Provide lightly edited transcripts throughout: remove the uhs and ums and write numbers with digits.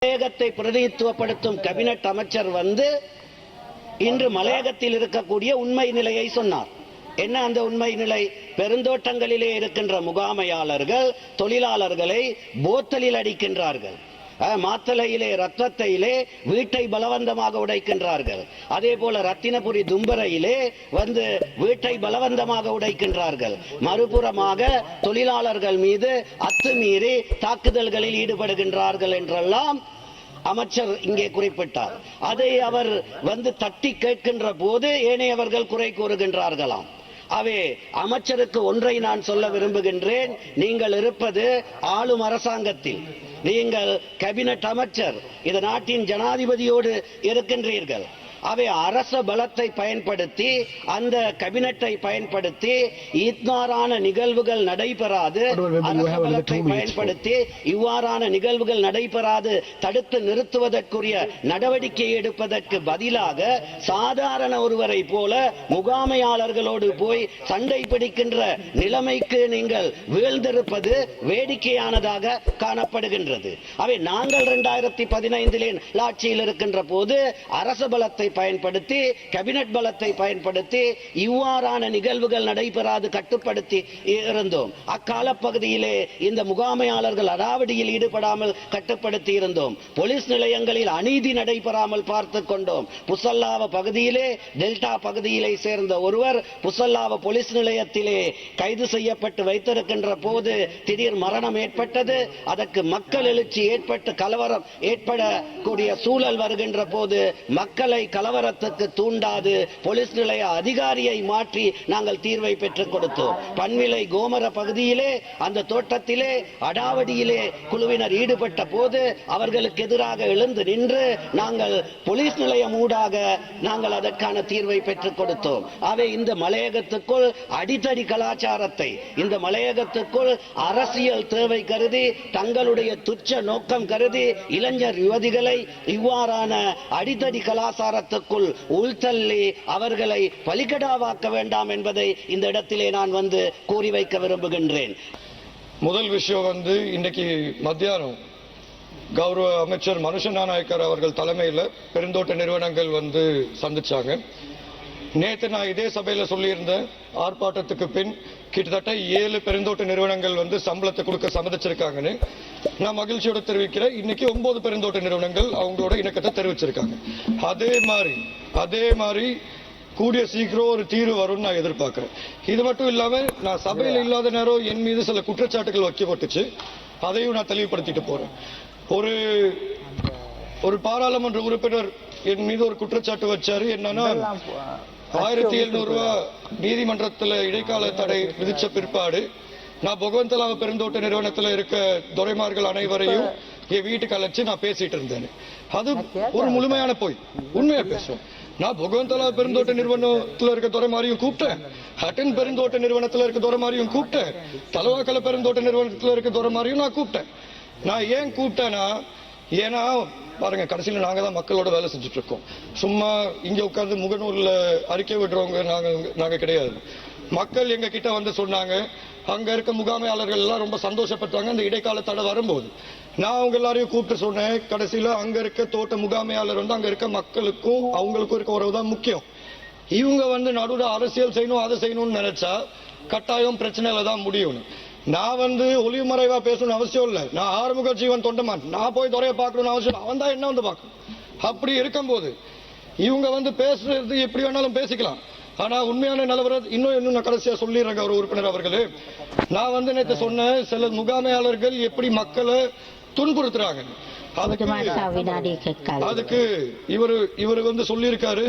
மலையகத்தை பிரதிநிதித்துவப்படுத்தும் கேபினட் அமைச்சர் இன்று மலையகத்தில் இருக்கக்கூடிய உண்மை நிலையை சொன்னார். என்ன அந்த உண்மை நிலை? பெருந்தோட்டங்களிலே இருக்கின்ற முகாமையாளர்கள் தொழிலாளர்களை போத்தலில் அடிக்கின்றார்கள், மாத்தளையிலே ரத்தத்தையிலே வீட்டை பலவந்தமாக உடைக்கின்றார்கள். அதே போல ரத்தினபுரி தும்பரையிலே வீட்டை பலவந்தமாக உடைக்கின்றார்கள். மறுபுறமாக தொழிலாளர்கள் மீது அத்துமீறி தாக்குதல்களில் ஈடுபடுகின்றார்கள் என்றெல்லாம் அமைச்சர் இங்கே குறிப்பிட்டார். அதை அவர் தட்டி கேட்கின்ற போது ஏனையவர்கள் குறை கூறுகின்றார்களாம். அவே அமைச்சருக்கு ஒன்றை நான் சொல்ல விரும்புகின்றேன். நீங்கள் இருப்பது ஆளும் அரசாங்கத்தில், நீங்கள் கேபினட் அமைச்சர், இந்த நாட்டின் ஜனாதிபதியோடு இருக்கின்றீர்கள். அவை அரச பலத்தை பயன்படுத்தி அந்த கேபினட்டை பயன்படுத்தி இவ்வாறான நிகழ்வுகள் நடைபெறாது, அரச பலத்தை பயன்படுத்தி இவ்வாறான நிகழ்வுகள் நடைபெறாது தடுத்து நிறுத்துவதற்குரிய நடவடிக்கை எடுப்பதற்கு பதிலாக சாதாரண ஒருவரை போல முகாமையாளர்களோடு போய் சண்டை பிடிக்கின்ற நிலைமைக்கு நீங்கள் வீழ்ந்திருப்பது வேடிக்கையானதாக காணப்படுகின்றது. அவை நாங்கள் 2015 ஆட்சியில் இருக்கின்ற போது அரச பலத்தை பயன்படுத்தி கேபினட் பலத்தை பயன்படுத்தி இவ்வாறான நிகழ்வுகள் நடைபெறாது கட்டுப்படுத்தி இருந்தோம். அக்கால பகுதியிலே இந்த முகாமையாளர்கள் அடாவடியில் ஈடுபடாமல் கட்டுப்படுத்தி இருந்தோம். போலீஸ் நிலையங்களில் அநீதி நடைபெறாமல் பார்த்துக் கொண்டோம். புசல்லாவ பகுதியிலே டெல்டா பகுதியிலே சேர்ந்த ஒருவர் புசல்லாவ போலீஸ் நிலையத்திலே கைது செய்யப்பட்டு வைத்திருக்கின்ற போது திடீர் மரணம் ஏற்பட்டது. அதற்கு மக்கள் எழுச்சி ஏற்பட்டு கலவரம் ஏற்படக்கூடிய சூழல் வருகின்ற போது மக்களை கலவரத்துக்கு தூண்டாது போலீஸ் நிலைய அதிகாரியை மாற்றி நாங்கள் தீர்வை பெற்றுக் கொடுத்தோம். பன்விலை கோமர பகுதியிலே அந்த தோட்டத்திலே அடாவடியிலே குழுவினர் ஈடுபட்ட போது அவர்களுக்கு எதிராக எழுந்து நின்று நாங்கள் போலீஸ் நிலையம் ஊடாக நாங்கள் அதற்கான தீர்வை பெற்றுக் கொடுத்தோம். அவை இந்த மலையகத்துக்குள் அடித்தடி கலாச்சாரத்தை, இந்த மலையகத்துக்குள் அரசியல் தேவை கருதி தங்களுடைய துச்ச நோக்கம் கருதி இளைஞர் யுவதிகளை இவ்வாறான அடித்தடி கலாச்சாரத்துக்குள் உள்தள்ளி அவர்களை பலிகடாவாக்க வேண்டாம் என்பதை இந்த இடத்திலே நான் கூறி வைக்க விரும்புகின்றேன். முதல் விஷயம் இன்னைக்கு மத்தியானம் கௌரவ அமைச்சர் மனுஷ நாயக்கர் அவர்கள் தலைமையில் பெருந்தோட்ட நிறுவனங்கள் சந்திச்சாங்க. நேற்று நான் இதே சபையில சொல்லியிருந்தேன், ஆர்ப்பாட்டத்துக்கு பின் கிட்டத்தட்ட 7 பெருந்தோட்ட நிறுவனங்கள் சம்பளத்தை கொடுக்க சம்மதிச்சிருக்காங்கன்னு. நான் மகிழ்ச்சியோட தெரிவிக்கிறேன். இன்னைக்கு 9 பெருந்தோட்ட நிறுவனங்கள் அவங்களோட இணக்கத்தை தெரிவிச்சிருக்காங்க. அதே மாதிரி கூடிய சீக்கிரம் ஒரு தீர்வு வரும்னு நான் எதிர்பார்க்கிறேன். இது மட்டும் இல்லாம நான் சபையில் இல்லாத நேரம் என் மீது சில குற்றச்சாட்டுகள் வைக்கப்பட்டுச்சு. அதையும் நான் தெளிவுபடுத்திட்டு போறேன். ஒரு பாராளுமன்ற உறுப்பினர் என் மீது ஒரு குற்றச்சாட்டு வச்சாரு. என்னன்னா 1700 ரூபாய் நீதிமன்றத்தில் இடைக்கால தடை விதிச்ச பிற்பாடு நான் பகவந்தலாவ பெருந்தோட்ட நிறுவனத்தில் இருக்க துரைமார்கள் அனைவரையும் என் வீட்டுக்கு அழைச்சு நான் பேசிட்டு இருந்தேன். அது ஒரு முழுமையான போய் உண்மையா பேசுவேன். நான் பகவந்தலாவ பெருந்தோட்ட நிறுவனத்தில் இருக்க துரைமாரியும் கூப்பிட்டேன், ஹட்டன் பெருந்தோட்ட நிறுவனத்தில் இருக்க துரைமாரியும் கூப்பிட்டேன், தலவாக்கல பெருந்தோட்ட நிறுவனத்தில் இருக்க துரைமாரியும் நான் கூப்பிட்டேன். நான் ஏன் கூப்பிட்டேன்னா, ஏன்னா பாருங்க, கடைசியில் நாங்க தான் மக்களோட வேலை செஞ்சுட்டு இருக்கோம். சும்மா இங்க உட்கார்ந்து முகநூல்ல அறிக்கை விடுறவங்க நாங்க கிடையாது. மக்கள் எங்க கிட்ட சொன்னாங்க, அங்க இருக்க முகாமையாளர்கள் எல்லாம் ரொம்ப சந்தோஷப்பட்டாங்க அந்த இடைக்கால தடை வரும்போது. நான் அவங்க எல்லாரையும் கூப்பிட்டு சொன்னேன், கடைசியில அங்க இருக்க தோட்ட முகாமையாளர் அங்க இருக்க மக்களுக்கும் அவங்களுக்கும் இருக்க உறவு தான் முக்கியம். இவங்க நடுவில் அரசியல் செய்யணும் அதை செய்யணும்னு நினைச்சா கட்டாயம் பிரச்சனையில தான் முடியும். நான் ஒளிவு மறைவா பேசணும்னு அவசியம் இல்லை. நான் ஆறுமுக ஜீவன் தொண்டமான், நான் போய் துறைய பார்க்கணும்னு அவசியம், அவன் தான் என்ன பார்க்கணும். அப்படி இருக்கும்போது இவங்க பேசுறது எப்படி வேணாலும் பேசிக்கலாம். ஆனா உண்மையான நிலவரம் இன்னும் நான் கடைசியா சொல்லிடுறேங்க. ஒரு உறுப்பினர் அவர்களே, நான் நேற்று சொன்னேன், சில முகாமையாளர்கள் எப்படி மக்களை துன்புறுத்துறாங்க. அதுக்கு இவரு சொல்லியிருக்காரு,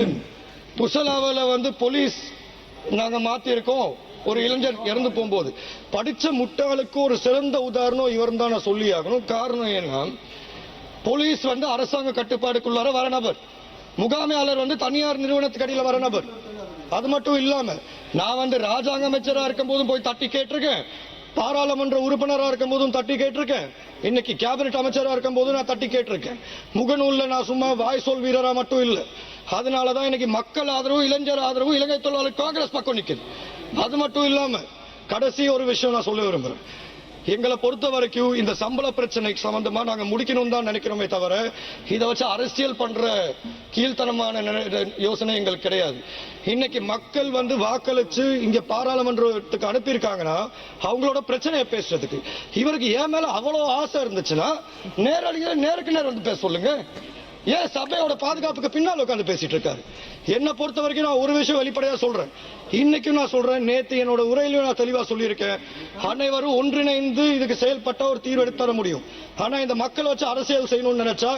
புசலாவில போலீஸ் நாங்க மாத்தி இருக்கோம், ஒரு இளைஞர் இறந்து போகும்போது படிச்ச முட்டாளுக்கு ஒரு சிறந்த உதாரணம் இவர் தான் நான் சொல்லி ஆகணும். காரணம் ஏன்னா, போலீஸ் அரசாங்க கட்டுப்பாடுக்குள்ளார வர நபர், முகாமையாளர் தனியார் நிறுவனத்துக்கு அடியில் வர நபர். அது மட்டும் இல்லாம நான் ராஜாங்க அமைச்சரா இருக்கும் போதும் போய் தட்டி கேட்டிருக்கேன், பாராளுமன்ற உறுப்பினரா இருக்கும் போதும் தட்டி கேட்டிருக்கேன், இன்னைக்கு கேபினட் அமைச்சரா இருக்கும் போதும் நான் தட்டி கேட்டிருக்கேன். முகநூல்ல நான் சும்மா வாய் சொல் வீரரா மட்டும் இல்லை. அதனாலதான் இன்னைக்கு மக்கள் ஆதரவு, இளைஞர் ஆதரவு இலங்கை தொழிலாளர் காங்கிரஸ் பக்கம் நிக்குது. அது மட்டும் இல்லாம கடைசி ஒரு விஷயம் நான் சொல்ல விரும்புறேன். எங்களை பொறுத்த வரைக்கும் இந்த சம்பள பிரச்சனை சம்பந்தமா நாங்க முடிக்கணும் தான் நினைக்கிறோமே தவிர இதை வச்சு அரசியல் பண்ற கீழ்த்தனமான யோசனை எங்களுக்கு கிடையாது. இன்னைக்கு மக்கள் வாக்களிச்சு இங்க பாராளுமன்றத்துக்கு அனுப்பியிருக்காங்கன்னா அவங்களோட பிரச்சனையை பேசுறதுக்கு. இவருக்கு ஏன் மேல அவ்வளவு ஆசை இருந்துச்சுன்னா நேருக்கு நேரம் பேச சொல்லுங்க. ஏன் சபையோட பாதுகாப்புக்கு பின்னால் உட்காந்து பேசிட்டு இருக்காரு? என்னை பொறுத்த வரைக்கும் நான் ஒரு விஷயம் வெளிப்படையா சொல்றேன், இன்னைக்கும் நான் சொல்றேன், நேத்து என்னோட உரையிலும் நான் தெளிவா சொல்லியிருக்கேன், அனைவரும் ஒன்றிணைந்து இதுக்கு செயல்பட்ட ஒரு தீர்வு எடுத்து தர முடியும். ஆனா இந்த மக்கள் வச்சு அரசியல் செய்யணும்னு நினைச்சா